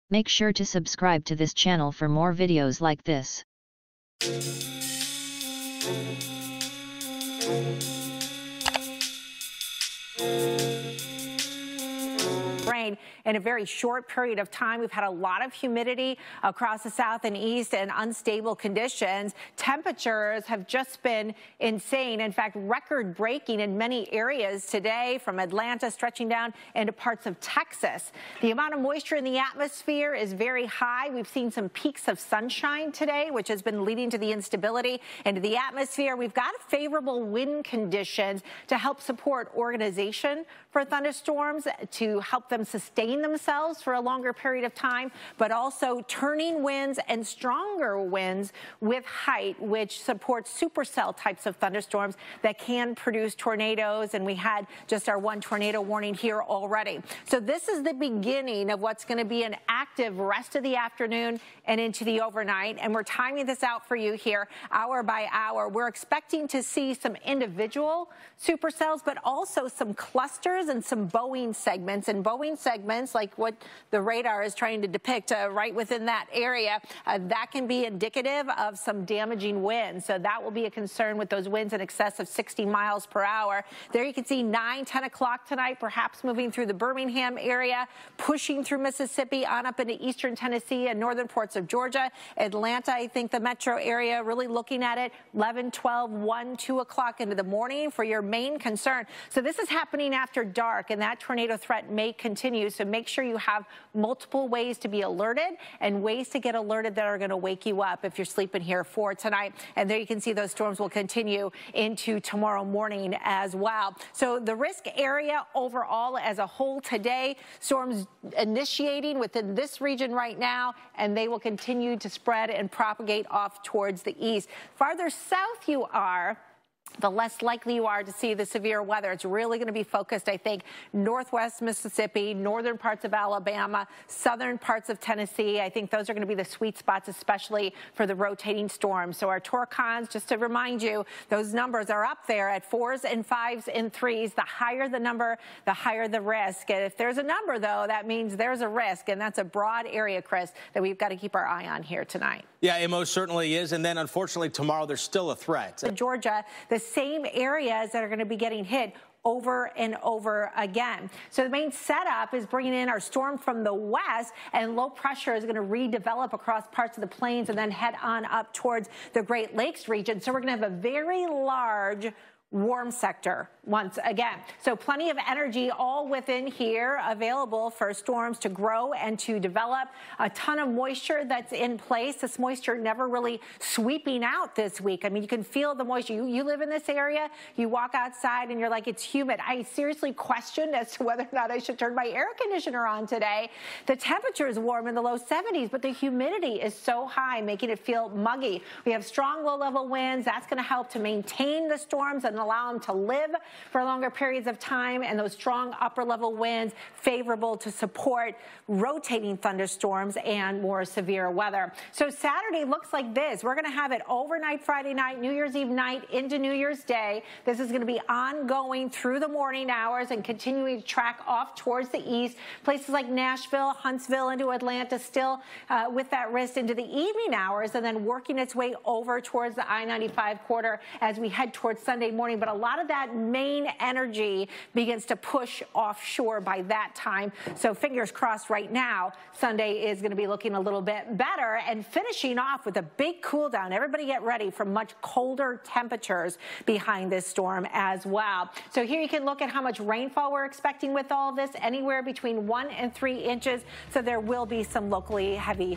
Make sure to subscribe to this channel for more videos like this. Rain in a very short period of time. We've had a lot of humidity across the south and east and unstable conditions. Temperatures have just been insane. In fact, record-breaking in many areas today, from Atlanta stretching down into parts of Texas. The amount of moisture in the atmosphere is very high. We've seen some peaks of sunshine today, which has been leading to the instability into the atmosphere. We've got favorable wind conditions to help support organization for thunderstorms, to help them sustain themselves for a longer period of time, but also turning winds and stronger winds with height, which supports supercell types of thunderstorms that can produce tornadoes. And we had just our one tornado warning here already. So this is the beginning of what's going to be an active rest of the afternoon and into the overnight. And we're timing this out for you here hour by hour. We're expecting to see some individual supercells, but also some clusters and some bowing segments. And bowing segments, like what the radar is trying to depict right within that area, that can be indicative of some damaging winds. So that will be a concern with those winds in excess of 60 miles per hour. There you can see 9, 10 o'clock tonight, perhaps moving through the Birmingham area, pushing through Mississippi on up into eastern Tennessee and northern parts of Georgia. Atlanta, I think the metro area, really looking at it 11, 12, 1, 2 o'clock into the morning for your main concern. So this is happening after dark, and that tornado threat may continue. So make sure you have multiple ways to be alerted and ways to get alerted that are going to wake you up if you're sleeping here for tonight. And there you can see those storms will continue into tomorrow morning as well. So the risk area overall as a whole today, storms initiating within this region right now, and they will continue to spread and propagate off towards the east. Farther south you are, the less likely you are to see the severe weather. It's really going to be focused, I think, northwest Mississippi, northern parts of Alabama, southern parts of Tennessee. I think those are going to be the sweet spots, especially for the rotating storms. So our Torcons, just to remind you, those numbers are up there at 4s and 5s and 3s. The higher the number, the higher the risk. And if there's a number, though, that means there's a risk. And that's a broad area, Chris, that we've got to keep our eye on here tonight. Yeah, it most certainly is. And then, unfortunately, tomorrow there's still a threat. Georgia, the same areas that are going to be getting hit over and over again. So the main setup is bringing in our storm from the west, and low pressure is going to redevelop across parts of the plains and then head on up towards the Great Lakes region. So we're going to have a very large warm sector once again. So plenty of energy all within here available for storms to grow and to develop. A ton of moisture that's in place. This moisture never really sweeping out this week. I mean, you can feel the moisture. You live in this area, you walk outside and you're like, it's humid. I seriously questioned as to whether or not I should turn my air conditioner on today. The temperature is warm in the low 70s, but the humidity is so high, making it feel muggy. We have strong low-level winds. That's going to help to maintain the storms and allow them to live for longer periods of time, and those strong upper-level winds favorable to support rotating thunderstorms and more severe weather. So Saturday looks like this. We're going to have it overnight Friday night, New Year's Eve night into New Year's Day. This is going to be ongoing through the morning hours and continuing to track off towards the east. Places like Nashville, Huntsville, into Atlanta still with that risk into the evening hours, and then working its way over towards the I-95 corridor as we head towards Sunday morning. But a lot of that main energy begins to push offshore by that time. So fingers crossed right now, Sunday is going to be looking a little bit better, and finishing off with a big cool down. Everybody get ready for much colder temperatures behind this storm as well. So here you can look at how much rainfall we're expecting with all this, anywhere between 1 and 3 inches. So there will be some locally heavy